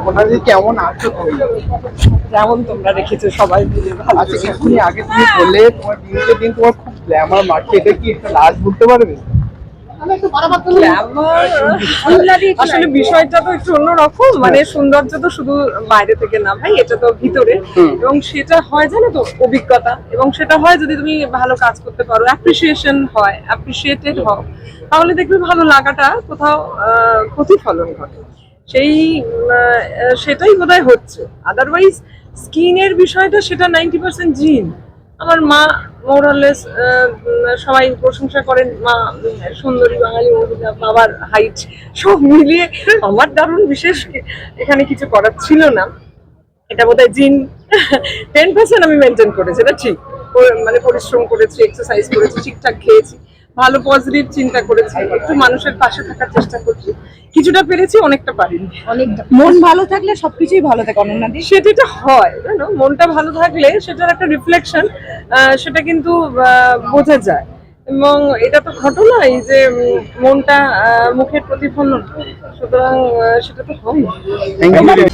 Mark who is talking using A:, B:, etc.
A: ওনাদের কেমন আছো তুমি?
B: যেমন তোমরা রেখেছো সবাই মিলে ভালো।
A: আচ্ছা, এক্ষুনি আগে তুমি বললে তোমার দিনকে দিন তোমার খুব গ্ল্যামার মারছে, এটা কি একটু লাস্ট বলতে পারবে?
B: গ্ল্যামার আসলে বিষয়টা তো একটু অন্যরকম, মানে সৌন্দর্য তো শুধু বাইরে থেকে না ভাই, এটা তো ভিতরে। এবং সেটা হয় জানো তো অভিজ্ঞতা, এবং সেটা হয় যদি তুমি ভালো কাজ করতে পারো, অ্যাপ্রিসিয়েশন হয়, অ্যাপ্রিসিয়েটেড হও, তাহলে দেখবে ভালো লাগাটা কোথাও প্রতিফলন ঘটে। সেই সেটাই বোধহয় হচ্ছে। আদারওয়াইজ স্কিনের বিষয়টা সেটা 90% জিন। আমার মা মোরালেস সবাই প্রশংসা করেন, মা সুন্দরী বাঙালি মহিলা, বাবার হাইট সব মিলিয়ে আমার দারুণ বিশেষ এখানে কিছু করার ছিল না। এটা বোধহয় জিন। 10% আমি মেনটেন করেছি, এটা ঠিক। মানে পরিশ্রম করেছি, এক্সারসাইজ করেছি, ঠিকঠাক খেয়েছি, ভালো পজিটিভ চিন্তা করেছি, একটু মানুষের পাশে থাকার চেষ্টা করছি। কিছুটা পেরেছি, অনেকটা পারিনি।
C: অনেকটা মন ভালো থাকলে সবকিছুই ভালো থাকে অনন্যাদি।
B: সেটা হয় জানো, মনটা ভালো থাকলে সেটার একটা রিফ্লেকশন, সেটা কিন্তু বোঝা যায়। এবং এটা তো ঘটনাই যে মনটা মুখের প্রতিফলন, সুতরাং সেটা তো হয়।
A: Thank you.